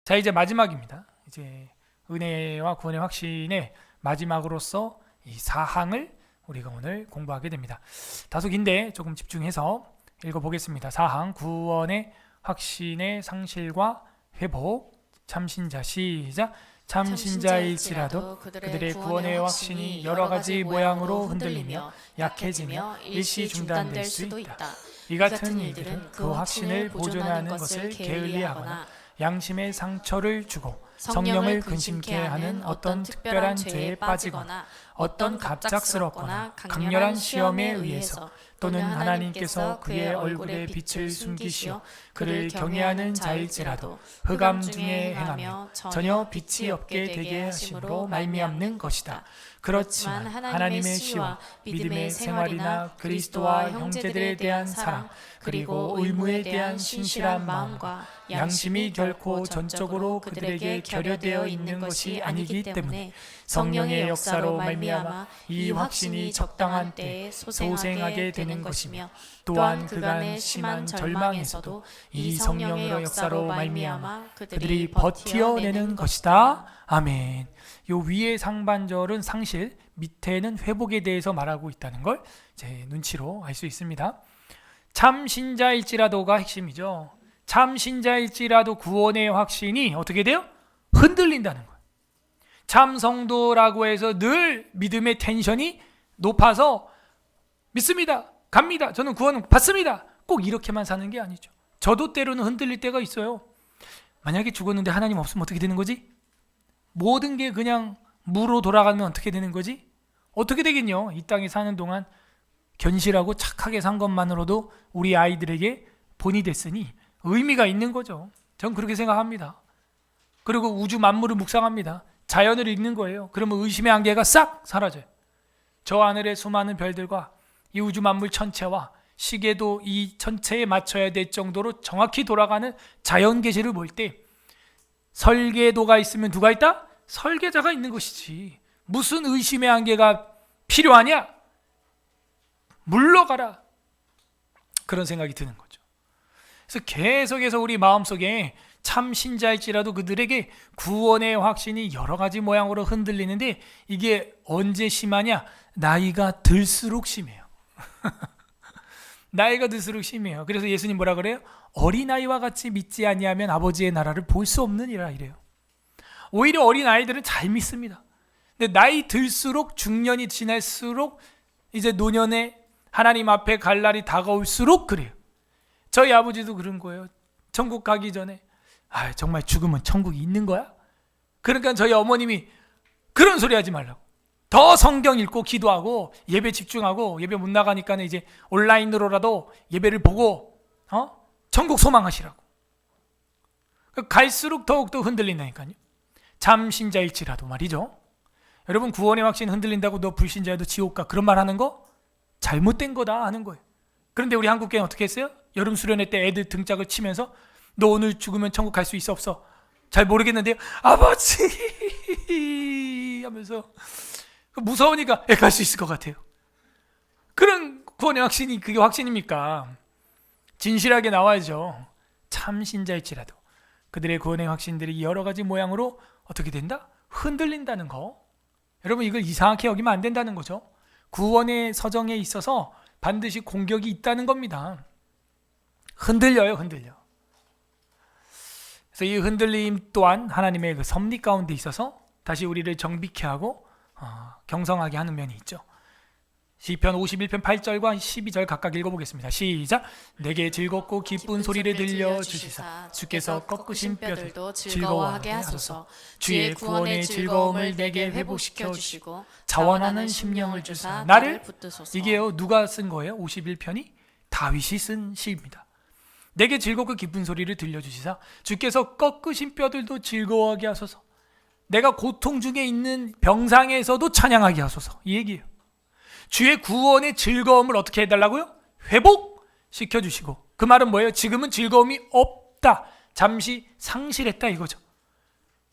자, 이제 마지막입니다. 이제 은혜와 구원의 확신의 마지막으로서 이 사항을 우리가 오늘 공부하게 됩니다. 다소 긴데 조금 집중해서 읽어보겠습니다. 사항, 구원의 확신의 상실과 회복. 참신자, 시작. 참신자일지라도 그들의 구원의 확신이 여러 가지 모양으로 흔들리며 약해지며 일시 중단될 수 있다. 이 같은 일들은 그 확신을 보존하는 것을 게을리하거나 양심의 상처를 주고 성령을 근심케 하는 어떤 특별한 죄에 빠지거나 어떤 갑작스럽거나 강렬한 시험에 의해서 또는 하나님께서 그의 얼굴의 빛을 숨기시어 그를 경외하는 자일지라도 흑암 중에 행하며 전혀 빛이 없게 되게 하심으로 말미암는 것이다. 그렇지만 하나님의 시와 믿음의 생활이나 그리스도와 형제들에 대한 사랑 그리고 의무에 대한 신실한 마음과 양심이 결코 전적으로 그들에게 결여되어 있는 것이 아니기 때문에 성령의 역사로 말미암아 이 확신이 적당한 때에 소생하게 되는 것이며 또한 그간의 심한 절망에서도 이 성령의 역사로 말미암아 그들이 버티어내는 것이다. 아멘. 요 위의 상반절은 상실, 밑에는 회복에 대해서 말하고 있다는 걸 제 눈치로 알 수 있습니다. 참 신자일지라도가 핵심이죠. 참 신자일지라도 구원의 확신이 어떻게 돼요? 흔들린다는 거예요. 참 성도라고 해서 늘 믿음의 텐션이 높아서 믿습니다, 갑니다, 저는 구원 받습니다, 꼭 이렇게만 사는 게 아니죠. 저도 때로는 흔들릴 때가 있어요. 만약에 죽었는데 하나님 없으면 어떻게 되는 거지? 모든 게 그냥 무로 돌아가면 어떻게 되는 거지? 어떻게 되겠냐? 이 땅에 사는 동안 견실하고 착하게 산 것만으로도 우리 아이들에게 본이 됐으니 의미가 있는 거죠. 전 그렇게 생각합니다. 그리고 우주 만물을 묵상합니다. 자연을 읽는 거예요. 그러면 의심의 한계가 싹 사라져요. 저 하늘의 수많은 별들과 이 우주 만물 전체와 시계도 이 전체에 맞춰야 될 정도로 정확히 돌아가는 자연 계시를 볼 때 설계도가 있으면 누가 있다? 설계자가 있는 것이지. 무슨 의심의 한계가 필요하냐? 물러가라. 그런 생각이 드는 거죠. 그래서 계속해서 우리 마음속에 참 신자일지라도 그들에게 구원의 확신이 여러 가지 모양으로 흔들리는데 이게 언제 심하냐? 나이가 들수록 심해요. 나이가 들수록 심해요. 그래서 예수님 뭐라 그래요? 어린아이와 같이 믿지 아니하면 아버지의 나라를 볼 수 없느니라 이래요. 오히려 어린아이들은 잘 믿습니다. 근데 나이 들수록 중년이 지날수록 이제 노년에 하나님 앞에 갈 날이 다가올수록 그래요. 저희 아버지도 그런 거예요. 천국 가기 전에 정말 죽으면 천국이 있는 거야? 그러니까 저희 어머님이 그런 소리 하지 말라고. 더 성경 읽고 기도하고 예배 집중하고 예배 못 나가니까 이제 온라인으로라도 예배를 보고 천국 소망하시라고. 갈수록 더욱더 흔들린다니까요. 참 신자일지라도 말이죠. 여러분 구원의 확신 흔들린다고 너 불신자여도 지옥 가 그런 말 하는 거 잘못된 거다 하는 거예요. 그런데 우리 한국교회는 어떻게 했어요? 여름 수련회 때 애들 등짝을 치면서 너 오늘 죽으면 천국 갈 수 있어 없어? 잘 모르겠는데요. 아버지 하면서 무서우니까 갈 수 있을 것 같아요. 그런 구원의 확신이 그게 확신입니까? 진실하게 나와야죠. 참 신자일지라도 그들의 구원의 확신들이 여러 가지 모양으로 어떻게 된다? 흔들린다는 거. 여러분 이걸 이상하게 여기면 안 된다는 거죠. 구원의 서정에 있어서 반드시 공격이 있다는 겁니다. 흔들려요, 흔들려. 그래서 이 흔들림 또한 하나님의 그 섭리 가운데 있어서 다시 우리를 정비케 하고 경성하게 하는 면이 있죠. 시편 51편 8절과 12절 각각 읽어보겠습니다. 시작. 내게 즐겁고 기쁜 소리를 들려주시사 주께서 꺾으신 뼈들도 즐거워하게 하소서. 주의 구원의 즐거움을 내게 회복시켜 주시고 자원하는 심령을 주사 나를 붙드소서. 이게요 누가 쓴 거예요? 51편이 다윗이 쓴 시입니다. 내게 즐겁고 기쁜 소리를 들려주시사 주께서 꺾으신 뼈들도 즐거워하게 하소서. 내가 고통 중에 있는 병상에서도 찬양하게 하소서. 이 얘기예요. 주의 구원의 즐거움을 어떻게 해달라고요? 회복시켜 주시고. 그 말은 뭐예요? 지금은 즐거움이 없다. 잠시 상실했다 이거죠.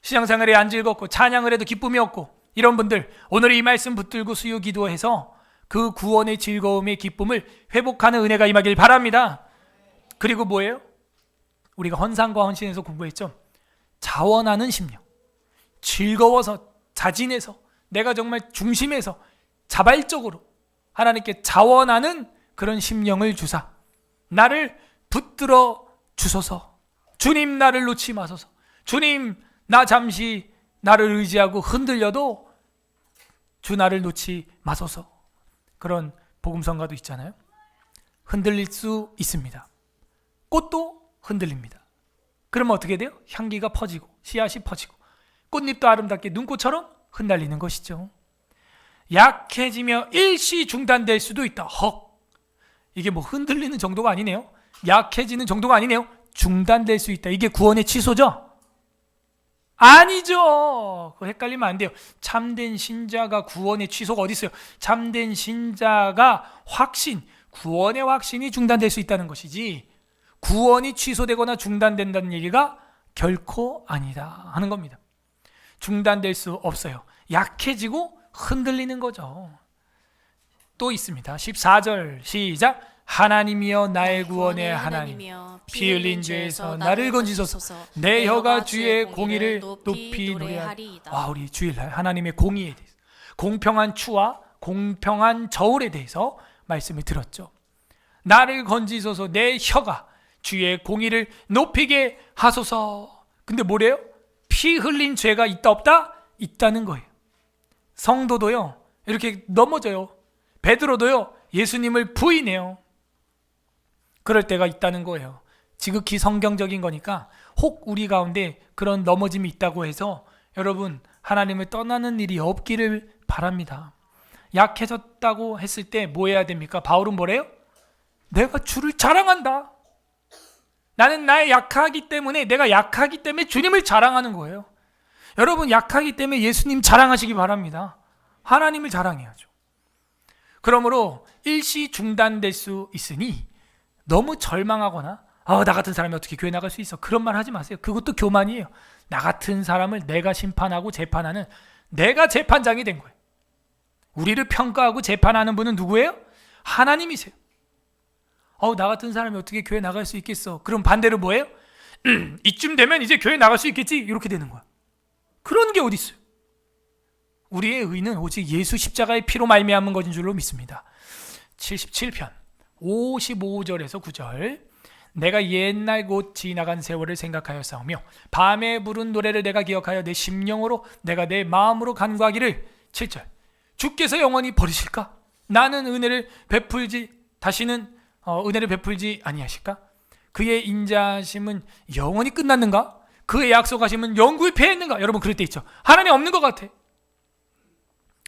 신앙생활에 안 즐겁고 찬양을 해도 기쁨이 없고 이런 분들 오늘 이 말씀 붙들고 수요 기도해서 그 구원의 즐거움의 기쁨을 회복하는 은혜가 임하길 바랍니다. 그리고 뭐예요? 우리가 헌상과 헌신에서 공부했죠. 자원하는 심령, 즐거워서 자진해서 내가 정말 중심에서 자발적으로 하나님께 자원하는 그런 심령을 주사 나를 붙들어 주소서. 주님, 나를 놓지 마소서. 주님, 나 잠시 나를 의지하고 흔들려도 주 나를 놓지 마소서. 그런 복음성가도 있잖아요. 흔들릴 수 있습니다. 꽃도 흔들립니다. 그러면 어떻게 돼요? 향기가 퍼지고 씨앗이 퍼지고 꽃잎도 아름답게 눈꽃처럼 흩날리는 것이죠. 약해지며 일시 중단될 수도 있다. 헉, 이게 뭐 흔들리는 정도가 아니네요. 약해지는 정도가 아니네요. 중단될 수 있다. 이게 구원의 취소죠? 아니죠. 그거 헷갈리면 안 돼요. 참된 신자가 구원의 취소가 어디 있어요? 참된 신자가 확신, 구원의 확신이 중단될 수 있다는 것이지, 구원이 취소되거나 중단된다는 얘기가 결코 아니다 하는 겁니다. 중단될 수 없어요. 약해지고 흔들리는 거죠. 또 있습니다. 14절 시작. 하나님이여 나의 구원의 하나님, 피 흘린 죄에서 나를 건지소서. 내 혀가 주의 공의를 높이 노래하리이다. 우리 주일날 하나님의 공의에 대해서, 공평한 추와 공평한 저울에 대해서 말씀을 들었죠. 나를 건지소서. 내 혀가 주의 공의를 높이게 하소서. 근데 뭐래요? 피 흘린 죄가 있다 없다? 있다는 거예요. 성도도요 이렇게 넘어져요. 베드로도요 예수님을 부인해요. 그럴 때가 있다는 거예요. 지극히 성경적인 거니까 혹 우리 가운데 그런 넘어짐이 있다고 해서 여러분 하나님을 떠나는 일이 없기를 바랍니다. 약해졌다고 했을 때 뭐 해야 됩니까? 바울은 뭐래요? 내가 주를 자랑한다. 나는 나의 약하기 때문에, 내가 약하기 때문에 주님을 자랑하는 거예요. 여러분 약하기 때문에 예수님 자랑하시기 바랍니다. 하나님을 자랑해야죠. 그러므로 일시 중단될 수 있으니 너무 절망하거나 나 같은 사람이 어떻게 교회 나갈 수 있어, 그런 말 하지 마세요. 그것도 교만이에요. 나 같은 사람을 내가 심판하고 재판하는, 내가 재판장이 된 거예요. 우리를 평가하고 재판하는 분은 누구예요? 하나님이세요. 나 같은 사람이 어떻게 교회 나갈 수 있겠어. 그럼 반대로 뭐예요? 이쯤 되면 이제 교회 나갈 수 있겠지, 이렇게 되는 거야. 그런 게 어디 있어요? 우리의 의는 오직 예수 십자가의 피로 말미암은 것인 줄로 믿습니다. 77편 55절에서 9절. 내가 옛날 곧 지나간 세월을 생각하여 싸우며 밤에 부른 노래를 내가 기억하여 내 심령으로 내가 내 마음으로 간구하기를. 7절. 주께서 영원히 버리실까? 나는 은혜를 베풀지 다시는 은혜를 베풀지 아니하실까? 그의 인자하심은 영원히 끝났는가? 그의 약속하심은 영구히 패했는가? 여러분 그럴 때 있죠. 하나님 없는 것 같아.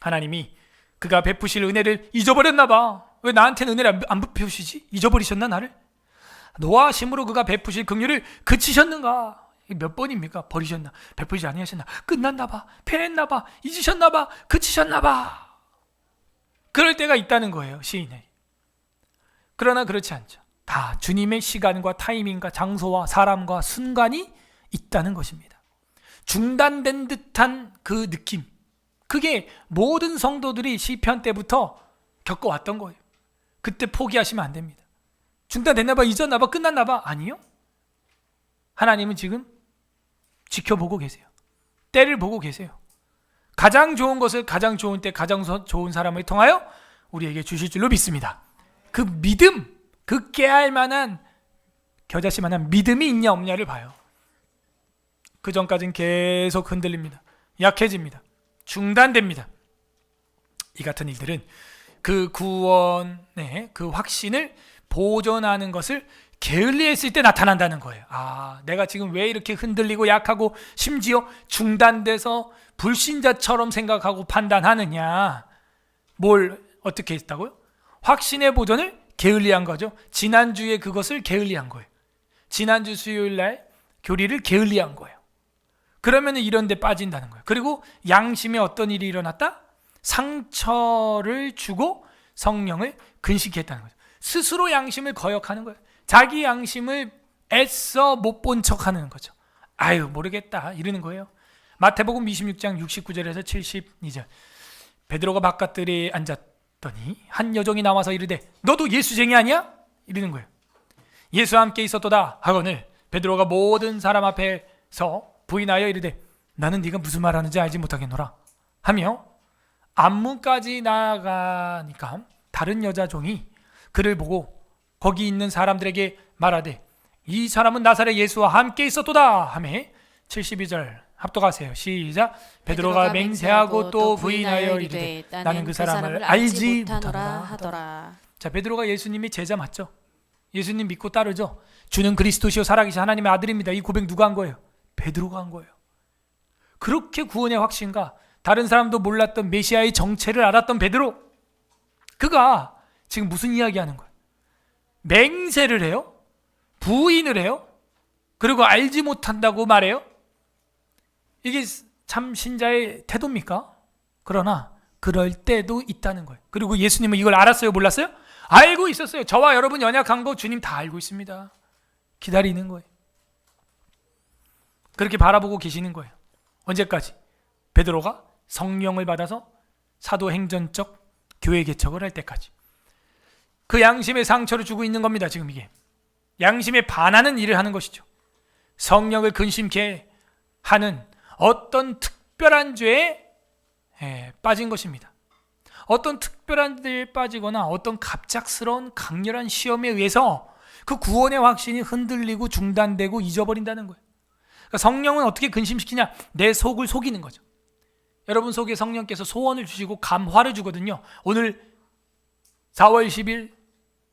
하나님이 그가 베푸실 은혜를 잊어버렸나 봐. 왜 나한테는 은혜를 안 베푸시지? 잊어버리셨나 나를? 노하심으로 그가 베푸실 긍휼을 그치셨는가? 몇 번입니까? 버리셨나? 베풀지 아니하셨나? 끝났나 봐. 패했나 봐. 잊으셨나 봐. 그치셨나 봐. 그럴 때가 있다는 거예요, 시인의. 그러나 그렇지 않죠. 다 주님의 시간과 타이밍과 장소와 사람과 순간이 있다는 것입니다. 중단된 듯한 그 느낌, 그게 모든 성도들이 시편 때부터 겪어왔던 거예요. 그때 포기하시면 안 됩니다. 중단됐나 봐, 잊었나 봐, 끝났나 봐. 아니요. 하나님은 지금 지켜보고 계세요. 때를 보고 계세요. 가장 좋은 것을 가장 좋은 때 가장 좋은 사람을 통하여 우리에게 주실 줄로 믿습니다. 그 믿음, 그 깨알 만한, 겨자씨 만한 믿음이 있냐 없냐를 봐요. 그 전까지는 계속 흔들립니다. 약해집니다. 중단됩니다. 이 같은 일들은 그 구원의 그 확신을 보존하는 것을 게을리했을 때 나타난다는 거예요. 내가 지금 왜 이렇게 흔들리고 약하고 심지어 중단돼서 불신자처럼 생각하고 판단하느냐. 뭘 어떻게 했다고요? 확신의 보존을 게을리한 거죠. 지난주에 그것을 게을리한 거예요. 지난주 수요일 날 교리를 게을리한 거예요. 그러면 이런 데 빠진다는 거예요. 그리고 양심에 어떤 일이 일어났다? 상처를 주고 성령을 근식했다는 거죠. 스스로 양심을 거역하는 거예요. 자기 양심을 애써 못 본 척하는 거죠. 모르겠다 이러는 거예요. 마태복음 26장 69절에서 72절. 베드로가 바깥들에 앉았더니 한 여종이 나와서 이르되 너도 예수쟁이 아니야? 이러는 거예요. 예수와 함께 있었도다 하거늘 베드로가 모든 사람 앞에서 부인하여 이르되 나는 네가 무슨 말하는지 알지 못하겠노라 하며 앞문까지 나아가니까 다른 여자 종이 그를 보고 거기 있는 사람들에게 말하되 이 사람은 나사렛 예수와 함께 있었도다 하며 72절 합독하세요. 시작. 베드로가 맹세하고 또 부인하여 이르되 나는 그 사람을 알지 못하노라 하더라. 자, 베드로가 예수님이 제자 맞죠? 예수님 믿고 따르죠? 주는 그리스도시요 살아계신 하나님의 아들입니다. 이 고백 누가 한 거예요? 베드로가 한 거예요. 그렇게 구원의 확신과 다른 사람도 몰랐던 메시아의 정체를 알았던 베드로, 그가 지금 무슨 이야기하는 거예요? 맹세를 해요? 부인을 해요? 그리고 알지 못한다고 말해요? 이게 참 신자의 태도입니까? 그러나 그럴 때도 있다는 거예요. 그리고 예수님은 이걸 알았어요? 몰랐어요? 알고 있었어요. 저와 여러분 연약한 거 주님 다 알고 있습니다. 기다리는 거예요. 그렇게 바라보고 계시는 거예요. 언제까지? 베드로가 성령을 받아서 사도행전적 교회 개척을 할 때까지. 그 양심의 상처를 주고 있는 겁니다. 지금 이게 양심에 반하는 일을 하는 것이죠. 성령을 근심케 하는 어떤 특별한 죄에 빠진 것입니다. 어떤 특별한 죄에 빠지거나 어떤 갑작스러운 강렬한 시험에 의해서 그 구원의 확신이 흔들리고 중단되고 잊어버린다는 거예요. 그러니까 성령은 어떻게 근심시키냐? 내 속을 속이는 거죠. 여러분 속에 성령께서 소원을 주시고 감화를 주거든요. 오늘 4월 10일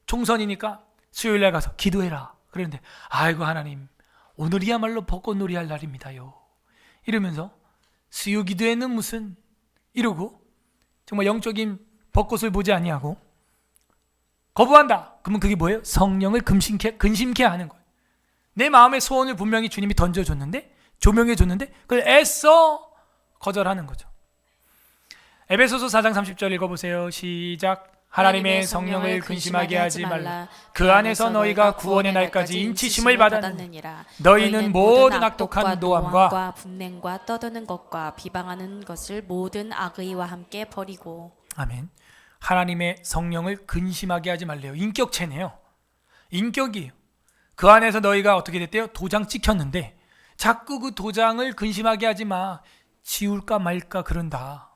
총선이니까 수요일날 가서 기도해라. 그러는데 아이고 하나님 오늘이야말로 벚꽃놀이 할 날입니다요. 이러면서 수요 기도에는 무슨 이러고 정말 영적인 벚꽃을 보지 아니하고 거부한다. 그러면 그게 뭐예요? 성령을 근심케 하는 거예요. 내 마음의 소원을 분명히 주님이 던져줬는데 조명해줬는데 그걸 애써 거절하는 거죠. 에베소서 4장 30절 읽어보세요. 시작. 하나님의 성령을 근심하게 하지 말라. 그 안에서 너희가 구원의 날까지 인치심을 받았느니라. 너희는 모든 악독한 노함과 분냄과 떠드는 것과 비방하는 것을 모든 악의와 함께 버리고. 아멘. 하나님의 성령을 근심하게 하지 말래요. 인격체네요. 인격이에요. 그 안에서 너희가 어떻게 됐대요? 도장 찍혔는데 자꾸 그 도장을 근심하게 하지 마. 지울까 말까 그런다.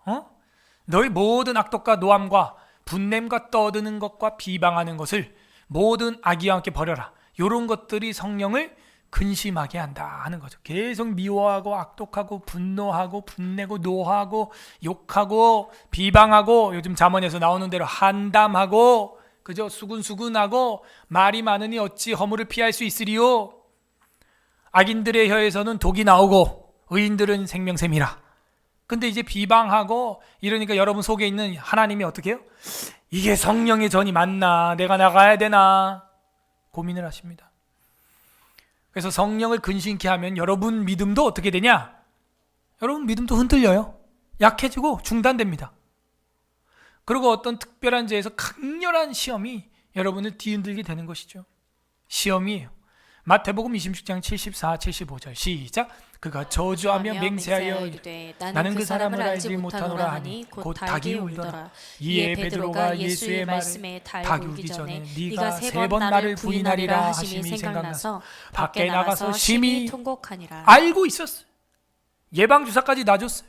너희 모든 악독과 노함과 분냄과 떠드는 것과 비방하는 것을 모든 악의와 함께 버려라. 이런 것들이 성령을 근심하게 한다 하는 거죠. 계속 미워하고 악독하고 분노하고 분내고 노하고 욕하고 비방하고 요즘 잠언에서 나오는 대로 한담하고 그저 수군수군하고 말이 많으니 어찌 허물을 피할 수 있으리요. 악인들의 혀에서는 독이 나오고 의인들은 생명샘이라. 근데 이제 비방하고 이러니까 여러분 속에 있는 하나님이 어떻게 해요? 이게 성령의 전이 맞나? 내가 나가야 되나? 고민을 하십니다. 그래서 성령을 근심케 하면 여러분 믿음도 어떻게 되냐? 여러분 믿음도 흔들려요. 약해지고 중단됩니다. 그리고 어떤 특별한 죄에서 강렬한 시험이 여러분을 뒤흔들게 되는 것이죠. 시험이에요. 마태복음 26장 74, 75절 시작. 그가 저주하며 맹세하여 이르되 나는 그 사람을 알지 못하노라 하니 곧 닭이 울더라. 이에 베드로가 예수의 말씀에 닭이 울기 전에 네가 3번 나를 부인하리라 하심이 생각나서 밖에 나가서 심히 통곡하니라. 알고 있었어요. 예방주사까지 놔줬어요.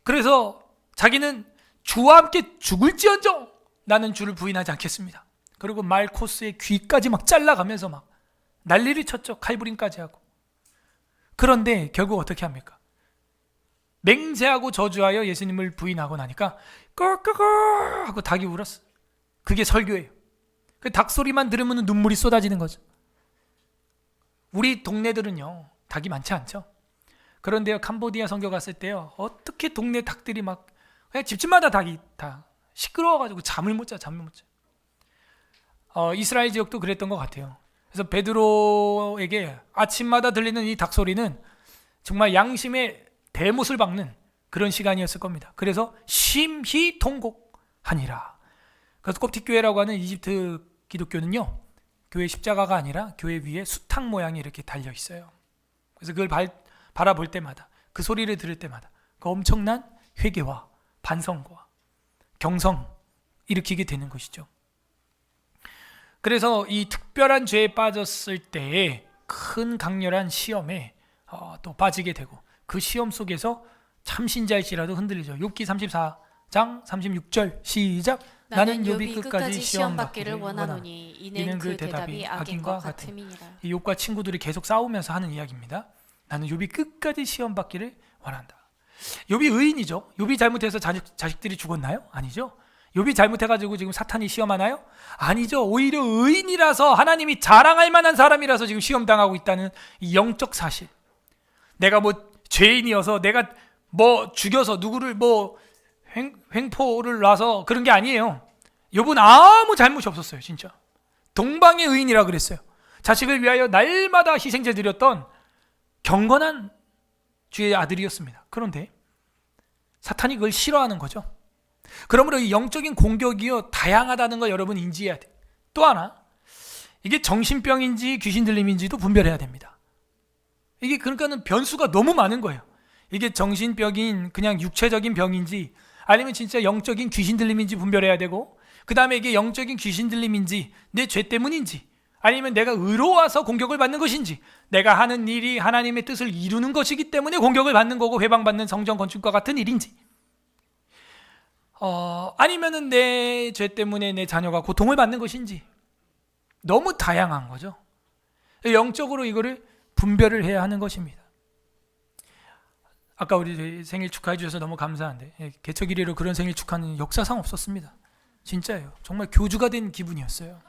그래서 자기는 주와 함께 죽을지언정 나는 주를 부인하지 않겠습니다. 그리고 말코스의 귀까지 막 잘라가면서 막 난리를 쳤죠. 칼부림까지 하고. 그런데 결국 어떻게 합니까? 맹세하고 저주하여 예수님을 부인하고 나니까 끄끄끄 하고 닭이 울었어. 그게 설교예요. 그 닭 소리만 들으면 눈물이 쏟아지는 거죠. 우리 동네들은요 닭이 많지 않죠. 그런데요 캄보디아 선교 갔을 때요 어떻게 동네 닭들이 막 그냥 집집마다 닭이 다 시끄러워가지고 잠을 못 자. 이스라엘 지역도 그랬던 것 같아요. 그래서 베드로에게 아침마다 들리는 이 닭소리는 정말 양심의 대못을 박는 그런 시간이었을 겁니다. 그래서 심히 통곡하니라. 그래서 콥틱교회라고 하는 이집트 기독교는요 교회 십자가가 아니라 교회 위에 수탉 모양이 이렇게 달려 있어요. 그래서 그걸 바라볼 때마다 그 소리를 들을 때마다 그 엄청난 회개와 반성과 경성 일으키게 되는 것이죠. 그래서 이 특별한 죄에 빠졌을 때의 큰 강렬한 시험에 또 빠지게 되고 그 시험 속에서 참신자일지라도 흔들리죠. 욥기 34장 36절 시작. 나는 욥이 끝까지 시험 받기를 원하노니 이는 이는 그 대답이 악인과 같음이니라. 이 욥과 친구들이 계속 싸우면서 하는 이야기입니다. 나는 욥이 끝까지 시험 받기를 원한다. 욥이 의인이죠. 욥이 잘못해서 자식들이 죽었나요? 아니죠. 욥이 잘못해가지고 지금 사탄이 시험하나요? 아니죠. 오히려 의인이라서 하나님이 자랑할 만한 사람이라서 지금 시험당하고 있다는 이 영적 사실. 내가 뭐 죄인이어서 내가 뭐 죽여서 누구를 뭐 횡포를 놔서 그런 게 아니에요. 욥은 아무 잘못이 없었어요. 진짜 동방의 의인이라 그랬어요. 자식을 위하여 날마다 희생제 드렸던 경건한 주의 아들이었습니다. 그런데 사탄이 그걸 싫어하는 거죠. 그러므로 이 영적인 공격이요 다양하다는 걸 여러분 인지해야 돼요. 또 하나, 이게 정신병인지 귀신 들림인지도 분별해야 됩니다. 이게 그러니까는 변수가 너무 많은 거예요. 이게 정신병인 그냥 육체적인 병인지 아니면 진짜 영적인 귀신 들림인지 분별해야 되고, 그 다음에 이게 영적인 귀신 들림인지 내 죄 때문인지 아니면 내가 의로워서 공격을 받는 것인지, 내가 하는 일이 하나님의 뜻을 이루는 것이기 때문에 공격을 받는 거고 회방받는 성전 건축과 같은 일인지, 아니면은 내 죄 때문에 내 자녀가 고통을 받는 것인지, 너무 다양한 거죠. 영적으로 이거를 분별을 해야 하는 것입니다. 아까 우리 생일 축하해 주셔서 너무 감사한데, 개척 이래로 그런 생일 축하는 역사상 없었습니다. 진짜예요. 정말 교주가 된 기분이었어요.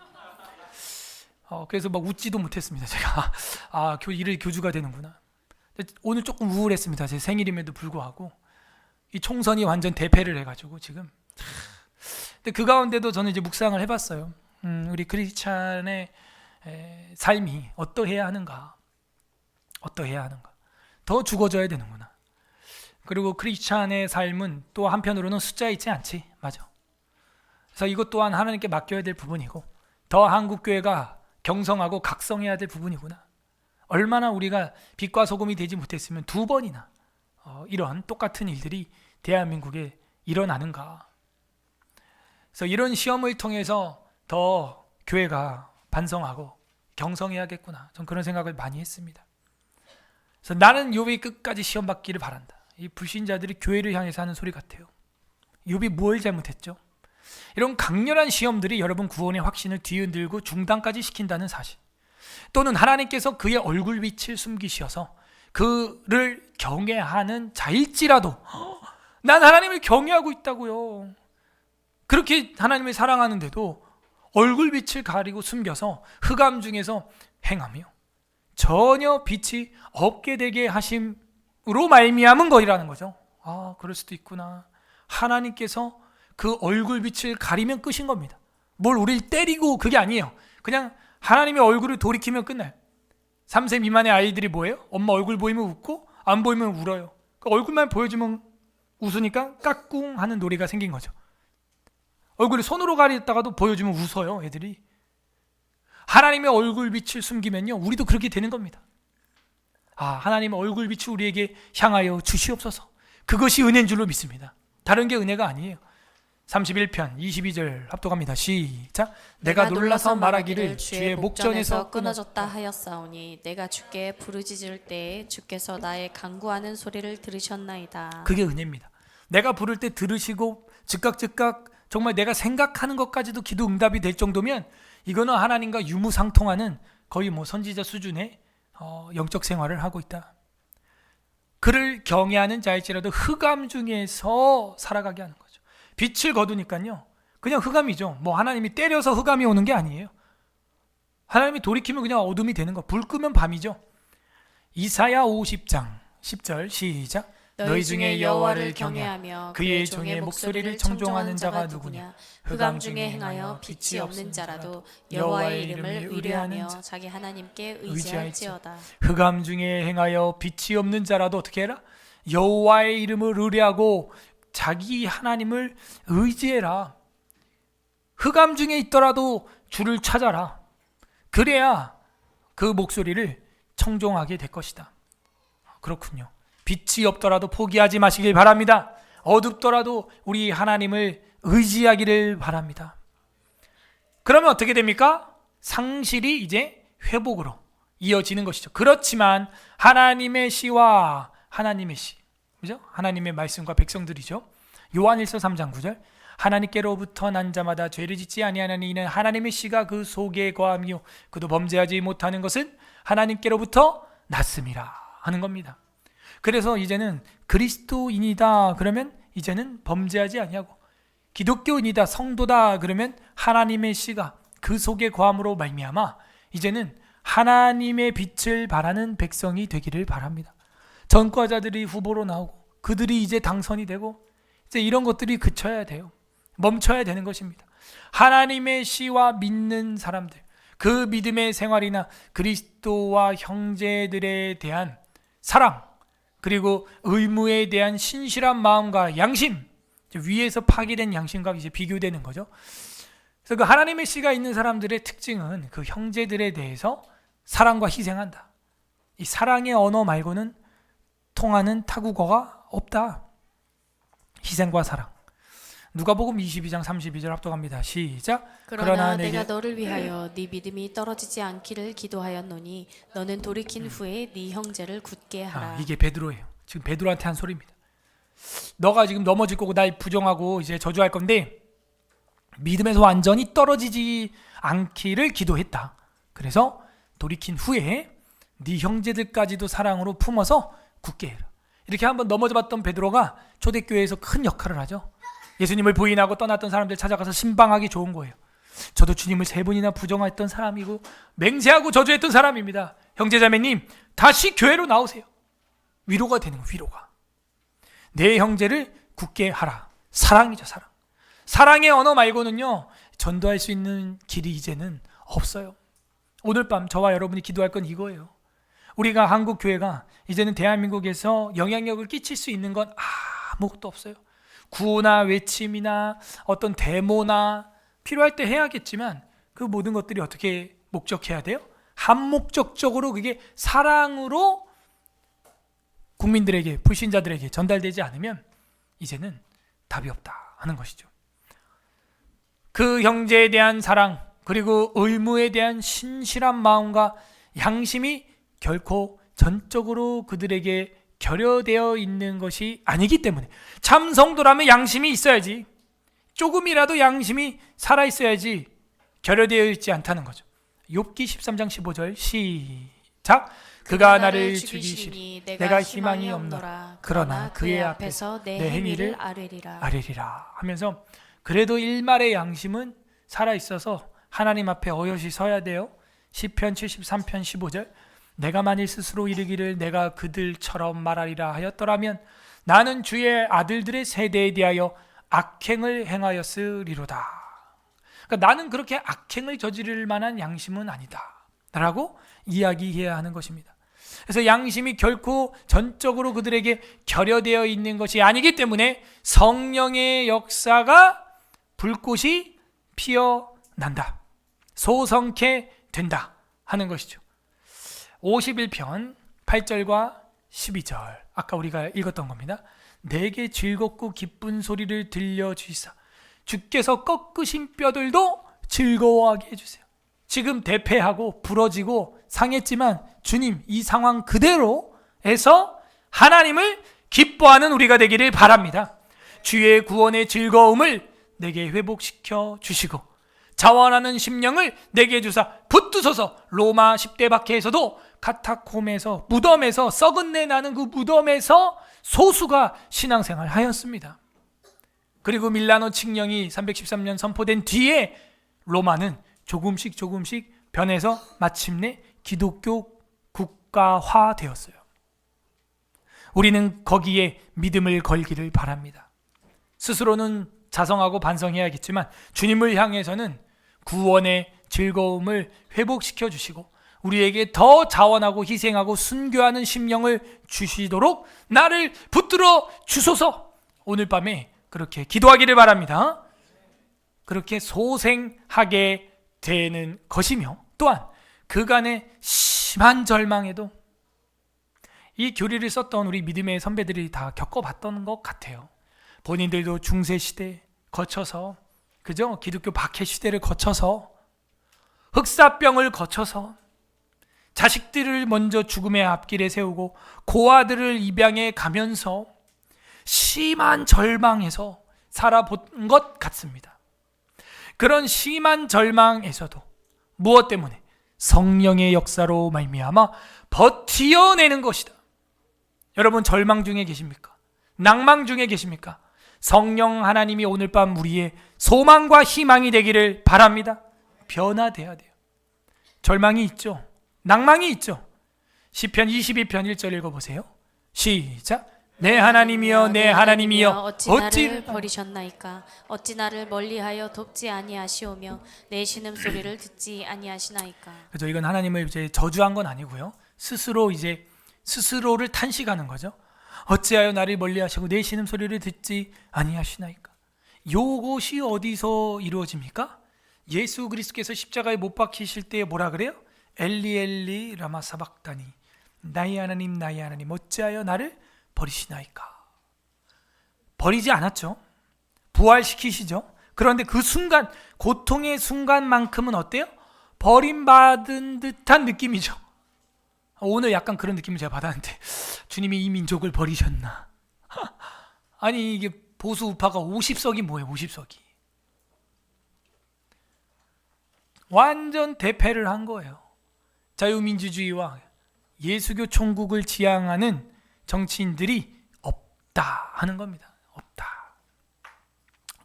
그래서 막 웃지도 못했습니다. 제가 이를 교주가 되는구나. 오늘 조금 우울했습니다. 제 생일임에도 불구하고 이 총선이 완전 대패를 해가지고 지금. 근데 그 가운데도 저는 이제 묵상을 해봤어요. 우리 크리스찬의 삶이 어떠해야 하는가, 더 죽어져야 되는구나. 그리고 크리스찬의 삶은 또 한편으로는 숫자에 있지 않지, 맞아. 그래서 이것 또한 하나님께 맡겨야 될 부분이고, 더 한국교회가 경성하고 각성해야 될 부분이구나. 얼마나 우리가 빛과 소금이 되지 못했으면 2번이나 이런 똑같은 일들이 대한민국에 일어나는가. 그래서 이런 시험을 통해서 더 교회가 반성하고 경성해야겠구나. 전 그런 생각을 많이 했습니다. 그래서 나는 욥이 끝까지 시험 받기를 바란다. 이 불신자들이 교회를 향해서 하는 소리 같아요. 욥이 뭘 잘못했죠? 이런 강렬한 시험들이 여러분 구원의 확신을 뒤흔들고 중단까지 시킨다는 사실, 또는 하나님께서 그의 얼굴빛을 숨기셔서 그를 경외하는 자일지라도 난 하나님을 경외하고 있다고요. 그렇게 하나님을 사랑하는데도 얼굴빛을 가리고 숨겨서 흑암 중에서 행하며 전혀 빛이 없게 되게 하심으로 말미암은 것이라는 거죠. 그럴 수도 있구나. 하나님께서 그 얼굴빛을 가리면 끝인 겁니다. 뭘 우리를 때리고 그게 아니에요. 그냥 하나님의 얼굴을 돌이키면 끝나요. 3세 미만의 아이들이 뭐예요? 엄마 얼굴 보이면 웃고 안 보이면 울어요. 그 얼굴만 보여주면 웃으니까 까꿍 하는 놀이가 생긴 거죠. 얼굴을 손으로 가리다가도 보여주면 웃어요, 애들이. 하나님의 얼굴빛을 숨기면요, 우리도 그렇게 되는 겁니다. 하나님의 얼굴빛을 우리에게 향하여 주시옵소서. 그것이 은혜인 줄로 믿습니다. 다른 게 은혜가 아니에요. 31편 22절 합독합니다. 시작. 내가 놀라서 말하기를 주의 목전에서 끊어졌다 하였사오니 내가 주께 부르짖을 때에 주께서 나의 간구하는 소리를 들으셨나이다. 그게 은혜입니다. 내가 부를 때 들으시고 즉각 정말 내가 생각하는 것까지도 기도 응답이 될 정도면 이거는 하나님과 유무상통하는 거의 뭐 선지자 수준의 영적 생활을 하고 있다. 그를 경외하는 자일지라도 흑암 중에서 살아가게 하는 거죠. 빛을 거두니까요, 그냥 흑암이죠. 뭐 하나님이 때려서 흑암이 오는 게 아니에요. 하나님이 돌이키면 그냥 어둠이 되는 거. 불 끄면 밤이죠. 이사야 50장 10절 시작. 너희 중에 여호와를 경외하며 그의 종의 목소리를 청종하는 자가 누구냐? 흑암 중에 행하여 빛이 없는 자라도 여호와의 이름을 의뢰하며 자기 하나님께 의지할지어다. 흑암 중에 행하여 빛이 없는 자라도 어떻게 해라? 여호와의 이름을 의뢰하고 자기 하나님을 의지해라. 흑암 중에 있더라도 주를 찾아라. 그래야 그 목소리를 청종하게 될 것이다. 그렇군요. 빛이 없더라도 포기하지 마시길 바랍니다. 어둡더라도 우리 하나님을 의지하기를 바랍니다. 그러면 어떻게 됩니까? 상실이 이제 회복으로 이어지는 것이죠. 그렇지만 하나님의 씨와 하나님의 씨, 그죠? 하나님의 말씀과 백성들이죠. 요한일서 3장 9절, 하나님께로부터 난 자마다 죄를 짓지 아니하나니 이는 하나님의 씨가 그 속에 거함이요 그도 범죄하지 못하는 것은 하나님께로부터 났음이라 하는 겁니다. 그래서 이제는 그리스도인이다 그러면 이제는 범죄하지 아니하고, 기독교인이다 성도다 그러면 하나님의 씨가 그 속에 거함으로 말미암아 이제는 하나님의 빛을 바라는 백성이 되기를 바랍니다. 전과자들이 후보로 나오고 그들이 이제 당선이 되고 이제 이런 것들이 그쳐야 돼요. 멈춰야 되는 것입니다. 하나님의 씨와 믿는 사람들, 그 믿음의 생활이나 그리스도와 형제들에 대한 사랑, 그리고 의무에 대한 신실한 마음과 양심, 위에서 파괴된 양심과 이제 비교되는 거죠. 그래서 그 하나님의 씨가 있는 사람들의 특징은 그 형제들에 대해서 사랑과 희생한다. 이 사랑의 언어 말고는 통하는 타국어가 없다. 희생과 사랑. 누가복음 22장 32절 합독합니다. 시작. 그러나 내가 너를 위하여 네 믿음이 떨어지지 않기를 기도하였노니 너는 돌이킨 후에 네 형제를 굳게 하라. 이게 베드로예요. 지금 베드로한테 한 소리입니다. 너가 지금 넘어질 거고 날 부정하고 이제 저주할 건데 믿음에서 완전히 떨어지지 않기를 기도했다. 그래서 돌이킨 후에 네 형제들까지도 사랑으로 품어서 굳게 해라. 이렇게 한번 넘어져봤던 베드로가 초대교회에서 큰 역할을 하죠. 예수님을 부인하고 떠났던 사람들 찾아가서 신방하기 좋은 거예요. 저도 주님을 3번이나 부정했던 사람이고 맹세하고 저주했던 사람입니다. 형제자매님 다시 교회로 나오세요. 위로가 되는 거예요. 위로가. 내 형제를 굳게 하라. 사랑이죠. 사랑. 사랑의 언어 말고는요 전도할 수 있는 길이 이제는 없어요. 오늘 밤 저와 여러분이 기도할 건 이거예요. 우리가 한국 교회가 이제는 대한민국에서 영향력을 끼칠 수 있는 건 아무것도 없어요. 구호나 외침이나 어떤 데모나 필요할 때 해야겠지만 그 모든 것들이 어떻게 목적해야 돼요? 한목적적으로 그게 사랑으로 국민들에게, 불신자들에게 전달되지 않으면 이제는 답이 없다 하는 것이죠. 그 형제에 대한 사랑, 그리고 의무에 대한 신실한 마음과 양심이 결코 전적으로 그들에게 결여되어 있는 것이 아니기 때문에, 참 성도라면 양심이 있어야지, 조금이라도 양심이 살아있어야지 결여되어 있지 않다는 거죠. 욥기 13장 15절 시작. 그가 나를 죽이시니 내가 희망이 없노라. 그러나 그의 앞에서 내 행위를 아뢰리라 하면서, 그래도 일말의 양심은 살아있어서 하나님 앞에 어여시 서야 돼요. 시편 73편 15절, 내가 만일 스스로 이르기를 내가 그들처럼 말하리라 하였더라면 나는 주의 아들들의 세대에 대하여 악행을 행하였으리로다. 그러니까 나는 그렇게 악행을 저지를 만한 양심은 아니다 라고 이야기해야 하는 것입니다. 그래서 양심이 결코 전적으로 그들에게 결여되어 있는 것이 아니기 때문에 성령의 역사가 불꽃이 피어난다, 소성케 된다 하는 것이죠. 51편 8절과 12절 아까 우리가 읽었던 겁니다. 내게 즐겁고 기쁜 소리를 들려주시사 주께서 꺾으신 뼈들도 즐거워하게 해주세요. 지금 대패하고 부러지고 상했지만 주님 이 상황 그대로에서 하나님을 기뻐하는 우리가 되기를 바랍니다. 주의 구원의 즐거움을 내게 회복시켜 주시고 자원하는 심령을 내게 주사 붙드소서. 로마 10대 박해에서도 카타콤에서, 무덤에서, 썩은 내 나는 그 무덤에서 소수가 신앙생활 하였습니다. 그리고 밀라노 칙령이 313년 선포된 뒤에 로마는 조금씩 변해서 마침내 기독교 국가화 되었어요. 우리는 거기에 믿음을 걸기를 바랍니다. 스스로는 자성하고 반성해야겠지만 주님을 향해서는 구원의 즐거움을 회복시켜 주시고 우리에게 더 자원하고 희생하고 순교하는 심령을 주시도록 나를 붙들어 주소서. 오늘 밤에 그렇게 기도하기를 바랍니다. 그렇게 소생하게 되는 것이며, 또한 그간의 심한 절망에도 이 교리를 썼던 우리 믿음의 선배들이 다 겪어봤던 것 같아요. 본인들도 중세시대 거쳐서, 그죠? 기독교 박해 시대를 거쳐서, 흑사병을 거쳐서, 자식들을 먼저 죽음의 앞길에 세우고 고아들을 입양해 가면서 심한 절망에서 살아본 것 같습니다. 그런 심한 절망에서도 무엇 때문에? 성령의 역사로 말미암아 버티어내는 것이다. 여러분 절망 중에 계십니까? 낭망 중에 계십니까? 성령 하나님이 오늘 밤 우리의 소망과 희망이 되기를 바랍니다. 변화돼야 돼요. 절망이 있죠. 낭망이 있죠. 시편 22편 1절 읽어보세요. 시작. 내 하나님이여 내 하나님이여 어찌 나를 버리셨나이까? 어찌 나를 멀리하여 돕지 아니하시오며 내 신음소리를 듣지 아니하시나이까? 그죠? 이건 하나님을 이제 저주한 건 아니고요. 스스로 이제 스스로를 탄식하는 거죠. 어찌하여 나를 멀리하시고 내 신음소리를 듣지 아니하시나이까? 요것이 어디서 이루어집니까? 예수 그리스도께서 십자가에 못 박히실 때 뭐라 그래요? 엘리 엘리 라마 사박다니 나의 하나님 나의 하나님 어찌하여 나를 버리시나이까? 버리지 않았죠. 부활시키시죠. 그런데 그 순간, 고통의 순간만큼은 어때요? 버림받은 듯한 느낌이죠. 오늘 약간 그런 느낌을 제가 받았는데 주님이 이 민족을 버리셨나? 아니 이게 보수 우파가 50석이 뭐예요? 50석이 완전 대패를 한 거예요. 자유민주주의와 예수교 총국을 지향하는 정치인들이 없다 하는 겁니다. 없다.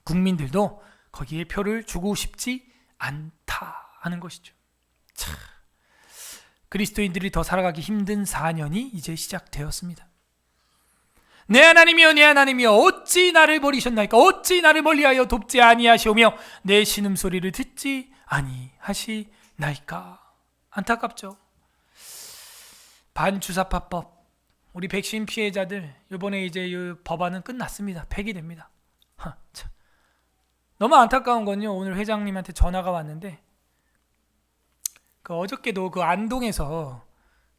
국민들도 거기에 표를 주고 싶지 않다 하는 것이죠. 참. 그리스도인들이 더 살아가기 힘든 4년이 이제 시작되었습니다. 내 하나님이여 내 하나님이여 어찌 나를 버리셨나이까? 어찌 나를 멀리하여 돕지 아니하시오며 내 신음소리를 듣지 아니하시나이까? 안타깝죠. 반주사파법 우리 백신 피해자들 이번에 이제 이 법안은 끝났습니다. 폐기됩니다. 참. 너무 안타까운 건요. 오늘 회장님한테 전화가 왔는데 그 어저께도 그 안동에서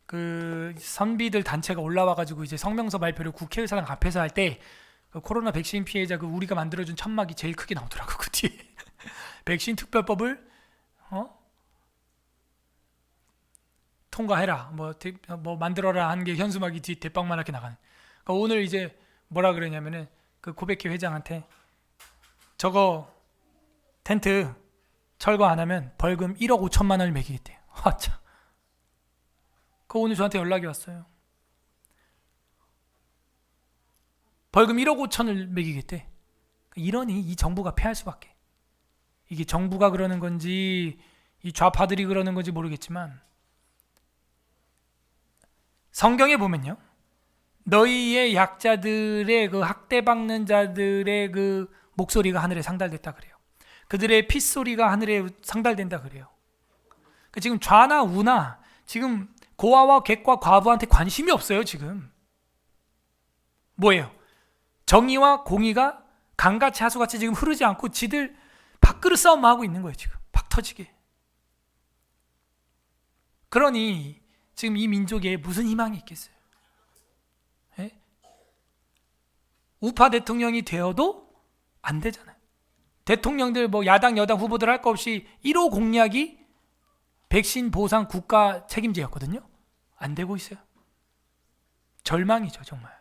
그 선비들 단체가 올라와가지고 이제 성명서 발표를 국회의사당 앞에서 할 때 그 코로나 백신 피해자 그 우리가 만들어준 천막이 제일 크게 나오더라고 그 뒤에 백신 특별법을 통과해라 뭐 만들어라 하는 게 현수막이 뒤에 대빵만하게 나가는. 그러니까 오늘 이제 뭐라 그러냐면은 그 고백회 회장한테 저거 텐트 철거 안 하면 벌금 1억 5천만 원을 매기겠대요. 참. 그 오늘 저한테 연락이 왔어요. 벌금 1억 5천을 매기겠대. 이러니 이 정부가 패할 수밖에. 이게 정부가 그러는 건지 이 좌파들이 그러는 건지 모르겠지만 성경에 보면요. 너희의 약자들의 그 학대받는 자들의 그 목소리가 하늘에 상달됐다 그래요. 그들의 핏소리가 하늘에 상달된다 그래요. 지금 좌나 우나 지금 고아와 객과 과부한테 관심이 없어요. 지금 뭐예요? 정의와 공의가 강같이 하수같이 지금 흐르지 않고 지들 밥그릇 싸움만 하고 있는 거예요. 지금 박 터지게. 그러니 지금 이 민족에 무슨 희망이 있겠어요? 에? 우파 대통령이 되어도 안 되잖아요. 대통령들 뭐 야당 여당 후보들 할 거 없이 1호 공약이 백신 보상 국가 책임제였거든요. 안 되고 있어요. 절망이죠 정말.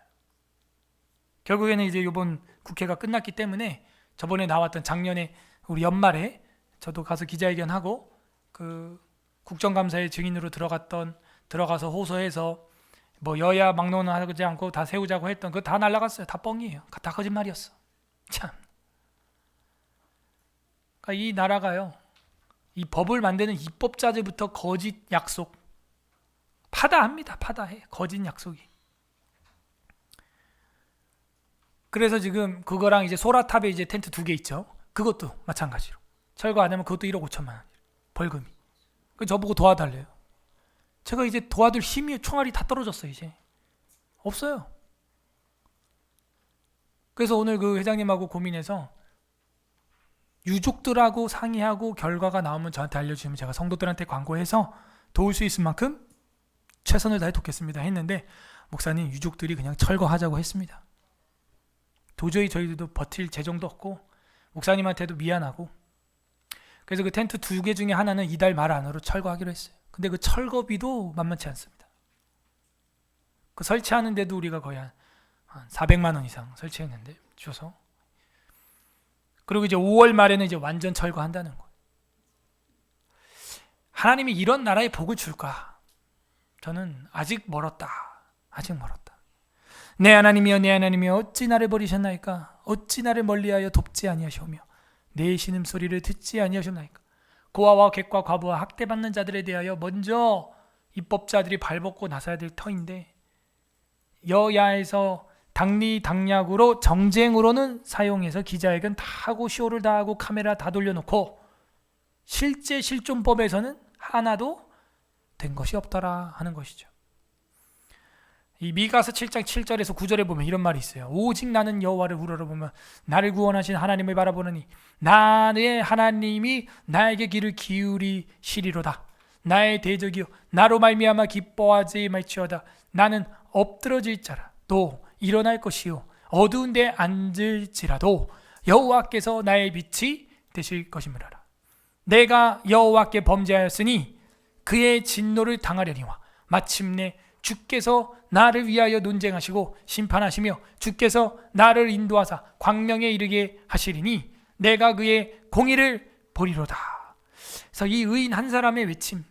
결국에는 이제 이번 국회가 끝났기 때문에 저번에 나왔던 작년에 우리 연말에 저도 가서 기자회견하고 그 국정감사의 증인으로 들어가서 호소해서 뭐 여야 막론하지 않고 다 세우자고 했던 그거 다 날라갔어요. 다 뻥이에요. 다 거짓말이었어. 참. 그러니까 이 나라가요. 이 법을 만드는 입법자들부터 거짓 약속 파다합니다. 파다해. 거짓 약속이. 그래서 지금 그거랑 이제 소라탑에 이제 텐트 2개 있죠. 그것도 마찬가지로 철거 안 하면 그것도 1억 5천만 원 벌금이. 저보고 도와달래요. 제가 이제 도와줄 힘이 총알이 다 떨어졌어요. 이제 없어요. 그래서 오늘 그 회장님하고 고민해서 유족들하고 상의하고 결과가 나오면 저한테 알려주시면 제가 성도들한테 광고해서 도울 수 있을 만큼 최선을 다해 돕겠습니다 했는데 목사님 유족들이 그냥 철거하자고 했습니다. 도저히 저희들도 버틸 재정도 없고 목사님한테도 미안하고 그래서 그 텐트 2개 중에 하나는 이달 말 안으로 철거하기로 했어요. 근데 그 철거비도 만만치 않습니다. 그 설치하는데도 우리가 거의 한 400만 원 이상 설치했는데 주셔서, 그리고 이제 5월 말에는 이제 완전 철거한다는 거예요. 하나님이 이런 나라에 복을 줄까? 저는 아직 멀었다. 아직 멀었다. 내 하나님이여, 내 하나님이여, 어찌 나를 버리셨나이까? 어찌 나를 멀리하여 돕지 아니하시오며 내 신음소리를 듣지 아니하셨나이까? 고아와 객과 과부와 학대받는 자들에 대하여 먼저 입법자들이 발벗고 나서야 될 터인데, 여야에서 당리당략으로 정쟁으로는 사용해서 기자회견 다 하고 쇼를 다 하고 카메라 다 돌려놓고 실제 실존법에서는 하나도 된 것이 없더라 하는 것이죠. 이 미가서 7장 7절에서 9절에 보면 이런 말이 있어요. 오직 나는 여호와를 우러러보면 나를 구원하신 하나님을 바라보느니 나의 하나님이 나에게 귀를 기울이시리로다. 나의 대적이요 나로 말미암아 기뻐하지 말지어다. 나는 엎드러질 자라 또 일어날 것이요 어두운 데 앉을지라도 여호와께서 나의 빛이 되실 것이므라. 내가 여호와께 범죄하였으니 그의 진노를 당하려니와 마침내 주께서 나를 위하여 논쟁하시고 심판하시며 주께서 나를 인도하사 광명에 이르게 하시리니 내가 그의 공의를 보리로다. 그래서 이 의인 한 사람의 외침,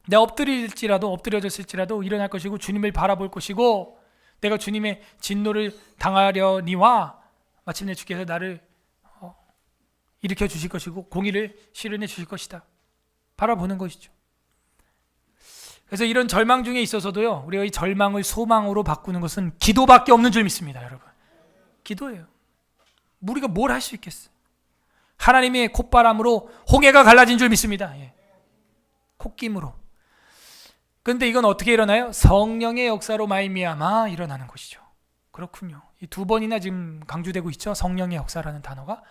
내가 엎드려졌을지라도 일어날 것이고 주님을 바라볼 것이고 내가 주님의 진노를 당하려니와 마침내 주께서 나를 일으켜 주실 것이고 공의를 실현해 주실 것이다. 바라보는 것이죠. 그래서 이런 절망 중에 있어서도요, 우리가 이 절망을 소망으로 바꾸는 것은 기도밖에 없는 줄 믿습니다. 여러분, 기도예요. 우리가 뭘 할 수 있겠어요? 하나님의 콧바람으로 홍해가 갈라진 줄 믿습니다. 예. 콧김으로. 그런데 이건 어떻게 일어나요? 성령의 역사로 말미암아 일어나는 것이죠. 그렇군요. 이 두 번이나 지금 강조되고 있죠. 성령의 역사라는 단어가.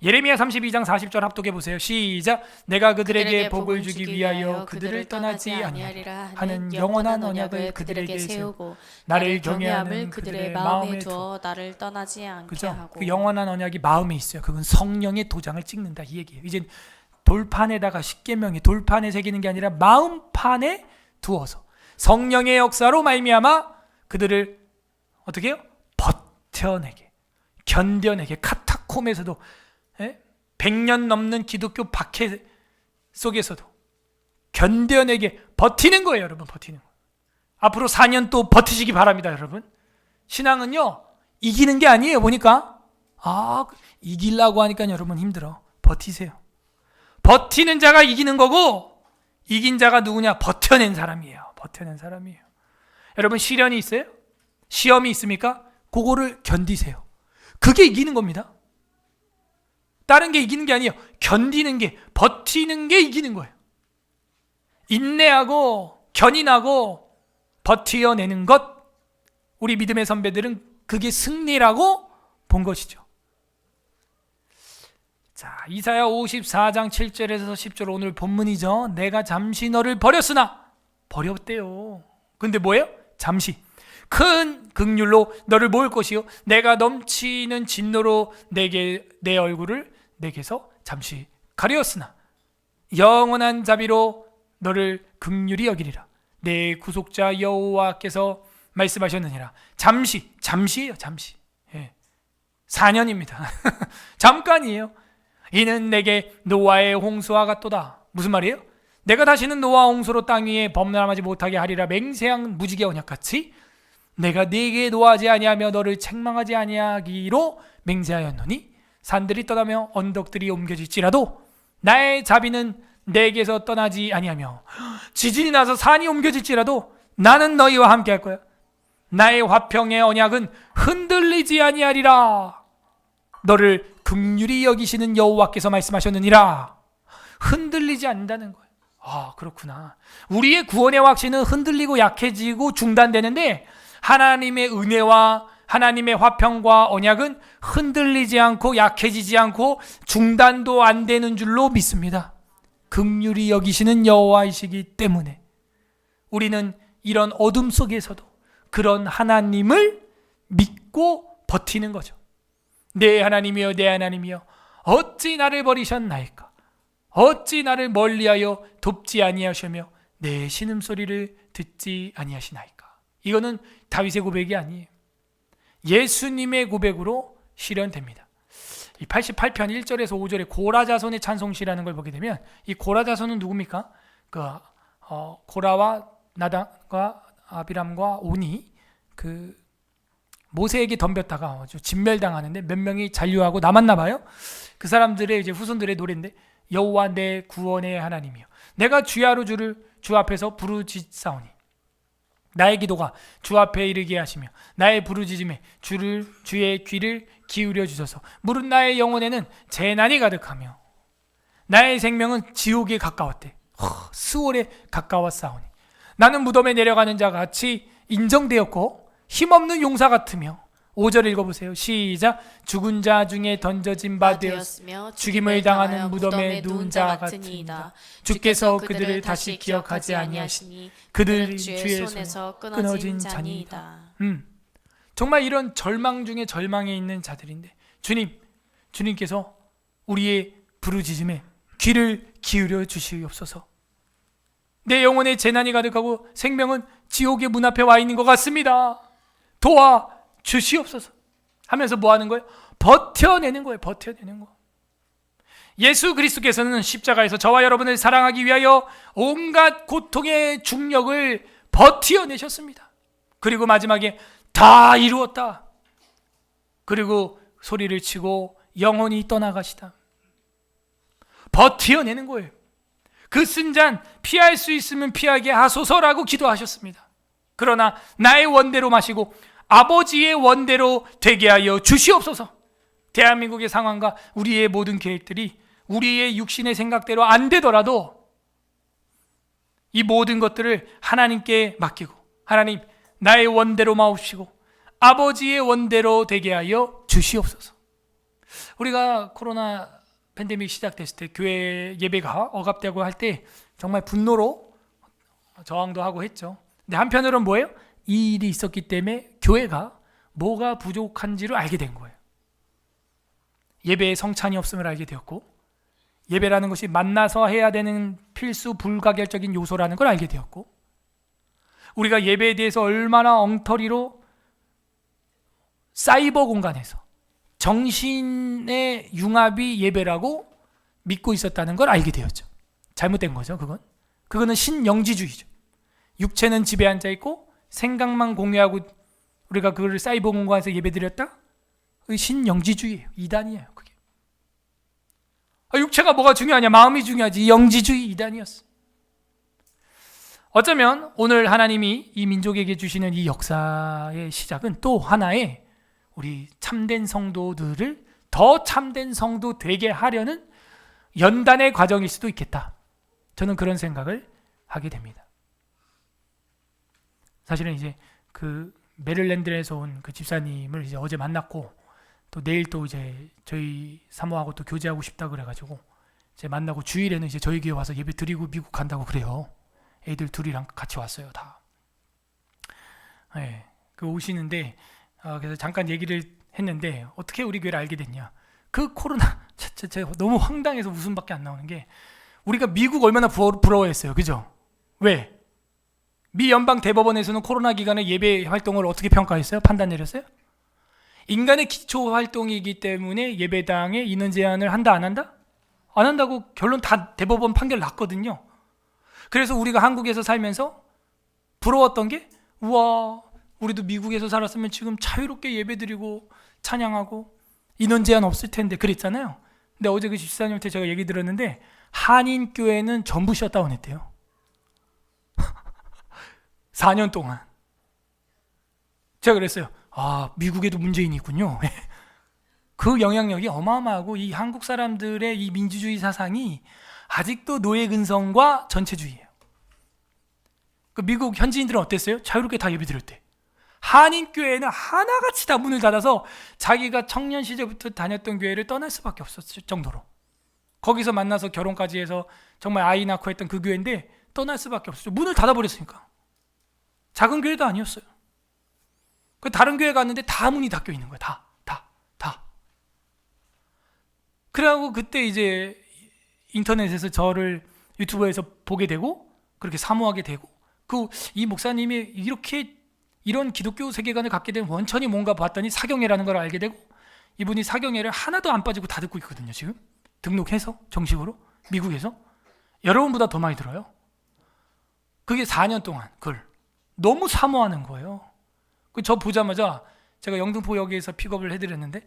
예레미야 32장 40절 합독해 보세요. 시작. 내가 그들에게 복을 주기 위하여 그들을 떠나지 아니하리라 하는 영원한 언약을 그들에게 세우고 나를 경외하는 그들의 마음에 두어 나를 떠나지 않게 그죠? 하고. 그 영원한 언약이 마음에 있어요. 그건 성령의 도장을 찍는다 이 얘기예요. 이제 돌판에다가 십계명이 돌판에 새기는 게 아니라 마음판에 두어서 성령의 역사로 말미암아 그들을 어떻게 해요? 버텨내게, 견뎌내게. 카타콤에서도 100년 넘는 기독교 박해 속에서도 견뎌내게 버티는 거예요. 여러분, 버티는 거예요. 앞으로 4년 또 버티시기 바랍니다. 여러분, 신앙은요 이기는 게 아니에요. 보니까 이기려고 하니까 여러분 힘들어. 버티세요. 버티는 자가 이기는 거고 이긴 자가 누구냐? 버텨낸 사람이에요. 버텨낸 사람이에요. 여러분, 시련이 있어요? 시험이 있습니까? 그거를 견디세요. 그게 이기는 겁니다. 다른 게 이기는 게 아니에요. 견디는 게, 버티는 게 이기는 거예요. 인내하고 견인하고 버텨내는 것, 우리 믿음의 선배들은 그게 승리라고 본 것이죠. 자, 이사야 54장 7절에서 10절 오늘 본문이죠. 내가 잠시 너를 버렸으나 버렸대요. 근데 뭐예요? 잠시. 큰 긍휼로 너를 모을 것이요 내가 넘치는 진노로 내 얼굴을 내게서 잠시 가리었으나 영원한 자비로 너를 긍휼히 여기리라. 내 구속자 여호와께서 말씀하셨느니라. 잠시예요. 잠시. 4년입니다. 잠깐이에요. 이는 내게 노아의 홍수와 같도다. 무슨 말이에요? 내가 다시는 노아 홍수로 땅 위에 범람하지 못하게 하리라. 맹세한 무지개 언약같이 내가 네게 노하지 아니하며 너를 책망하지 아니하기로 맹세하였노니 산들이 떠나며 언덕들이 옮겨질지라도 나의 자비는 내게서 떠나지 아니하며 지진이 나서 산이 옮겨질지라도 나는 너희와 함께 할 거야. 나의 화평의 언약은 흔들리지 아니하리라. 너를 긍휼히 여기시는 여호와께서 말씀하셨느니라. 흔들리지 않는다는 거예요. 그렇구나. 우리의 구원의 확신은 흔들리고 약해지고 중단되는데 하나님의 은혜와 하나님의 화평과 언약은 흔들리지 않고 약해지지 않고 중단도 안 되는 줄로 믿습니다. 긍휼히 여기시는 여호와이시기 때문에 우리는 이런 어둠 속에서도 그런 하나님을 믿고 버티는 거죠. 내 하나님이여, 내 하나님이여, 어찌 나를 버리셨나이까? 어찌 나를 멀리하여 돕지 아니하시며 내 신음소리를 듣지 아니하시나이까. 이거는 다윗의 고백이 아니에요. 예수님의 고백으로 실현됩니다. 이 88편 1절에서 5절에 고라자손의 찬송시라는 걸 보게 되면 이 고라자손은 누굽니까? 고라와 나단과 아비람과 온이 그 모세에게 덤볐다가 진멸당하는데 몇 명이 잔류하고 남았나 봐요. 그 사람들의 이제 후손들의 노래인데 여호와 내 구원의 하나님이여 내가 주야로 주 앞에서 부르짖사오니 나의 기도가 주 앞에 이르게 하시며 나의 부르짖음에 주의 귀를 기울여 주소서. 무릇 나의 영혼에는 재난이 가득하며 나의 생명은 지옥에 가까웠대. 스월에 가까웠사오니 나는 무덤에 내려가는 자 같이 인정되었고 힘없는 용사 같으며 5절 읽어보세요. 시작. 죽은 자 중에 던져진 바 되었으며 죽임을 당하는 무덤에 누운 자 같으니이다. 주께서 그들을 다시 기억하지 아니하시니 그들이 주의 손에서 끊어진 자니이다. 정말 이런 절망 중에 절망에 있는 자들인데 주님께서 우리의 부르짖음에 귀를 기울여 주시옵소서. 내 영혼에 재난이 가득하고 생명은 지옥의 문 앞에 와 있는 것 같습니다. 도와 주시옵소서 하면서 뭐 하는 거예요? 버텨내는 거예요. 버텨내는 거. 예수 그리스도께서는 십자가에서 저와 여러분을 사랑하기 위하여 온갖 고통의 중력을 버텨내셨습니다. 그리고 마지막에 다 이루었다. 그리고 소리를 치고 영혼이 떠나가시다. 버텨내는 거예요. 그 쓴잔 피할 수 있으면 피하게 하소서라고 기도하셨습니다. 그러나 나의 원대로 마시고 아버지의 원대로 되게 하여 주시옵소서. 대한민국의 상황과 우리의 모든 계획들이 우리의 육신의 생각대로 안 되더라도 이 모든 것들을 하나님께 맡기고 하나님 나의 원대로 마옵시고 아버지의 원대로 되게 하여 주시옵소서. 우리가 코로나 팬데믹 시작됐을 때 교회 예배가 억압되고 할 때 정말 분노로 저항도 하고 했죠. 근데 한편으로는 뭐예요? 이 일이 있었기 때문에 교회가 뭐가 부족한지를 알게 된 거예요. 예배에 성찬이 없음을 알게 되었고 예배라는 것이 만나서 해야 되는 필수 불가결적인 요소라는 걸 알게 되었고 우리가 예배에 대해서 얼마나 엉터리로 사이버 공간에서 정신의 융합이 예배라고 믿고 있었다는 걸 알게 되었죠. 잘못된 거죠. 그거는 신영지주의죠. 육체는 집에 앉아 있고 생각만 공유하고 우리가 그걸 사이버 공간에서 예배드렸다? 신영지주의예요. 이단이에요. 그게. 육체가 뭐가 중요하냐? 마음이 중요하지. 영지주의 이단이었어. 어쩌면 오늘 하나님이 이 민족에게 주시는 이 역사의 시작은 또 하나의 우리 참된 성도들을 더 참된 성도 되게 하려는 연단의 과정일 수도 있겠다. 저는 그런 생각을 하게 됩니다. 사실은 이제 그 메릴랜드에서 온 그 집사님을 이제 어제 만났고 또 내일 또 이제 저희 사모하고 또 교제하고 싶다 그래가지고 이제 만나고 주일에는 이제 저희 교회 와서 예배 드리고 미국 간다고 그래요. 애들 둘이랑 같이 왔어요 다. 네, 그 오시는데 그래서 잠깐 얘기를 했는데 어떻게 우리 교회를 알게 됐냐? 그 코로나 제가 너무 황당해서 웃음밖에 안 나오는 게 우리가 미국 얼마나 부러워했어요, 그죠? 왜? 미 연방 대법원에서는 코로나 기간에 예배 활동을 어떻게 평가했어요? 판단 내렸어요? 인간의 기초 활동이기 때문에 예배당에 인원 제한을 한다 안 한다? 안 한다고 결론 다 대법원 판결 났거든요. 그래서 우리가 한국에서 살면서 부러웠던 게 우와 우리도 미국에서 살았으면 지금 자유롭게 예배드리고 찬양하고 인원 제한 없을 텐데 그랬잖아요. 근데 어제 그 집사님한테 제가 얘기 들었는데 한인교회는 전부 셧다운했대요. 4년 동안. 제가 그랬어요. 미국에도 문재인이 있군요. 그 영향력이 어마어마하고 이 한국 사람들의 이 민주주의 사상이 아직도 노예 근성과 전체주의예요. 그 미국 현지인들은 어땠어요? 자유롭게 다 예배드렸대. 한인교회는 하나같이 다 문을 닫아서 자기가 청년 시절부터 다녔던 교회를 떠날 수밖에 없었을 정도로 거기서 만나서 결혼까지 해서 정말 아이 낳고 했던 그 교회인데 떠날 수밖에 없었죠. 문을 닫아버렸으니까. 작은 교회도 아니었어요. 그 다른 교회 갔는데 다 문이 닫혀 있는 거야. 다. 그래갖고 그때 이제 인터넷에서 저를 유튜브에서 보게 되고 그렇게 사모하게 되고, 이 목사님이 이렇게 이런 기독교 세계관을 갖게 된 원천이 뭔가 봤더니 사경회라는 걸 알게 되고, 이분이 사경회를 하나도 안 빠지고 다 듣고 있거든요. 지금 등록해서 정식으로 미국에서 여러분보다 더 많이 들어요. 그게 4년 동안 그걸 너무 사모하는 거예요. 저 보자마자 제가 영등포역에서 픽업을 해드렸는데,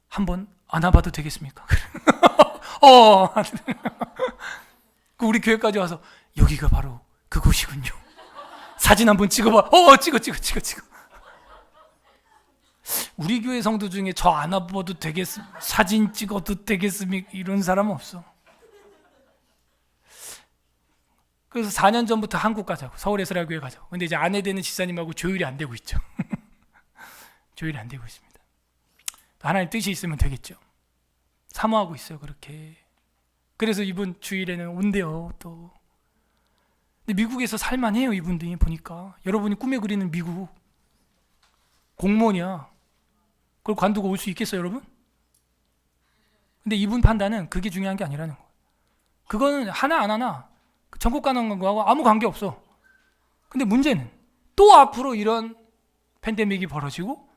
한번 안아봐도 되겠습니까? 우리 교회까지 와서 여기가 바로 그곳이군요. 사진 한번 찍어봐. 찍어. 우리 교회 성도 중에 저 안아봐도 사진 찍어도 되겠습니까? 이런 사람은 없어. 그래서 4년 전부터 한국 가자고, 서울 에스라교회 가자고. 근데 이제 아내 되는 집사님하고 조율이 안 되고 있죠. 조율이 안 되고 있습니다. 하나님 뜻이 있으면 되겠죠. 사모하고 있어요, 그렇게. 그래서 이분 주일에는 온대요, 또. 근데 미국에서 살만해요, 이분들이 보니까. 여러분이 꿈에 그리는 미국 공무원이야. 그걸 관두고 올 수 있겠어요, 여러분? 근데 이분 판단은 그게 중요한 게 아니라는 거예요. 그거는 하나 안 하나 전국 가는 거하고 아무 관계 없어. 근데 문제는 또 앞으로 이런 팬데믹이 벌어지고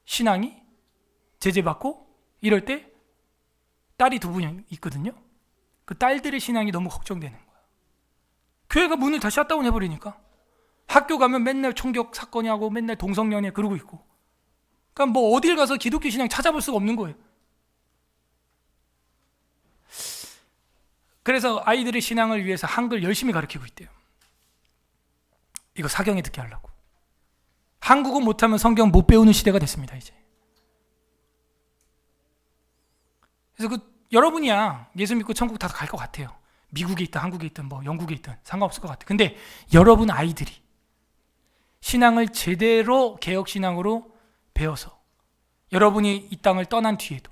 신앙이 제재받고 이럴 때 딸이 2분 있거든요. 그 딸들의 신앙이 너무 걱정되는 거야. 교회가 문을 다 셧다운 해버리니까 학교 가면 맨날 총격 사건이 하고 맨날 동성연애 그러고 있고, 그러니까 뭐 어딜 가서 기독교 신앙 찾아볼 수가 없는 거예요. 그래서 아이들의 신앙을 위해서 한글 열심히 가르치고 있대요. 이거 사경에 듣게 하려고. 한국어 못하면 성경 못 배우는 시대가 됐습니다, 이제. 그래서 여러분이야 예수 믿고 천국 다 갈 것 같아요. 미국에 있든 한국에 있든 뭐 영국에 있든 상관없을 것 같아요. 근데 여러분 아이들이 신앙을 제대로 개혁신앙으로 배워서 여러분이 이 땅을 떠난 뒤에도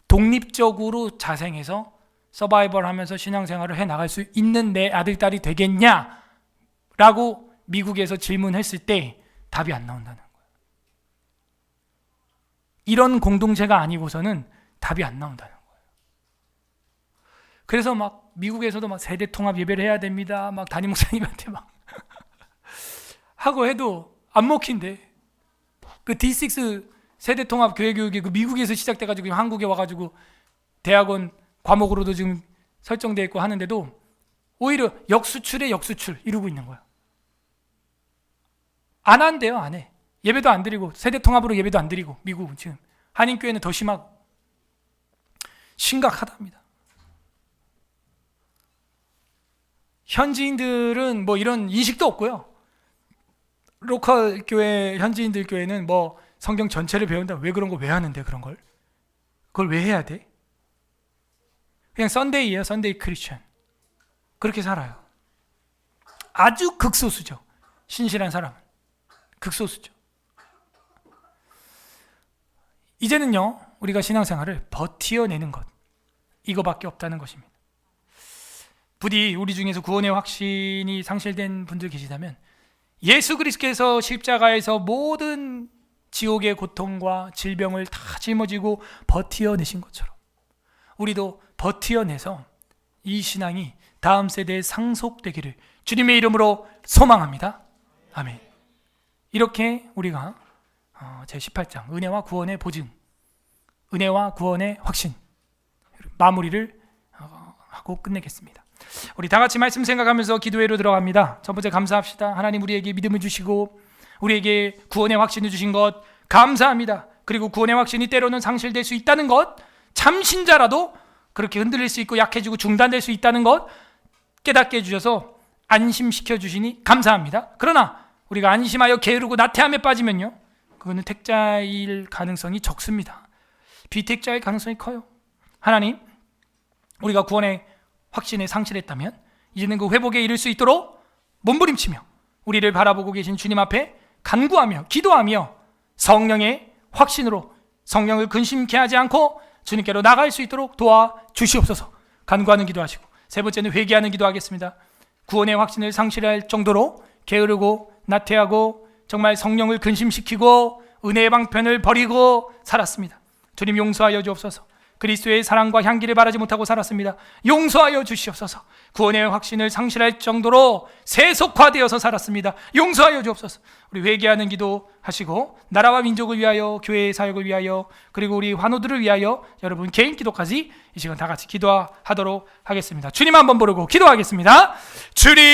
독립적으로 자생해서 서바이벌 하면서 신앙생활을 해나갈 수 있는 내 아들, 딸이 되겠냐? 라고 미국에서 질문했을 때 답이 안 나온다는 거예요. 이런 공동체가 아니고서는 답이 안 나온다는 거예요. 그래서 막 미국에서도 막 세대 통합 예배를 해야 됩니다. 막 담임 목사님한테 막 하고 해도 안 먹힌대. 그 D6 세대 통합 교회 교육이 그 미국에서 시작돼가지고 한국에 와가지고 대학원 과목으로도 지금 설정되어 있고 하는데도 오히려 역수출에 역수출 이루고 있는 거야. 안 한대요, 안 해. 예배도 안 드리고 세대 통합으로 예배도 안 드리고 미국은 지금 한인교회는 더 심하고 심각하답니다. 현지인들은 뭐 이런 인식도 없고요. 로컬 교회 현지인들 교회는 뭐 성경 전체를 배운다. 왜 그런 거 왜 하는데 그런 걸? 그걸 왜 해야 돼? 그냥 썬데이예요. 썬데이 크리스천. 그렇게 살아요. 아주 극소수죠. 신실한 사람은. 극소수죠. 이제는요, 우리가 신앙생활을 버티어내는 것, 이거밖에 없다는 것입니다. 부디 우리 중에서 구원의 확신이 상실된 분들 계시다면 예수 그리스도께서 십자가에서 모든 지옥의 고통과 질병을 다 짊어지고 버티어내신 것처럼 우리도 버티어내서 이 신앙이 다음 세대에 상속되기를 주님의 이름으로 소망합니다. 아멘. 이렇게 우리가 제18장 은혜와 구원의 보증, 은혜와 구원의 확신 마무리를 하고 끝내겠습니다. 우리 다 같이 말씀 생각하면서 기도회로 들어갑니다. 첫 번째 감사합시다. 하나님 우리에게 믿음을 주시고 우리에게 구원의 확신을 주신 것 감사합니다. 그리고 구원의 확신이 때로는 상실될 수 있다는 것, 참신자라도 그렇게 흔들릴 수 있고 약해지고 중단될 수 있다는 것 깨닫게 해주셔서 안심시켜 주시니 감사합니다. 그러나 우리가 안심하여 게으르고 나태함에 빠지면요, 그거는 택자일 가능성이 적습니다. 비택자일 가능성이 커요. 하나님, 우리가 구원의 확신에 상실했다면 이제는 그 회복에 이를 수 있도록 몸부림치며 우리를 바라보고 계신 주님 앞에 간구하며 기도하며 성령의 확신으로 성령을 근심케 하지 않고 주님께로 나갈 수 있도록 도와주시옵소서. 간구하는 기도하시고, 세 번째는 회개하는 기도하겠습니다. 구원의 확신을 상실할 정도로 게으르고 나태하고 정말 성령을 근심시키고 은혜의 방편을 버리고 살았습니다. 주님 용서하여 주옵소서. 그리스도의 사랑과 향기를 바라지 못하고 살았습니다. 용서하여 주시옵소서. 구원의 확신을 상실할 정도로 세속화되어서 살았습니다. 용서하여 주옵소서. 우리 회개하는 기도 하시고 나라와 민족을 위하여, 교회의 사역을 위하여, 그리고 우리 환우들을 위하여 여러분 개인 기도까지 이 시간 다 같이 기도하도록 하겠습니다. 주님 한번 부르고 기도하겠습니다. 주님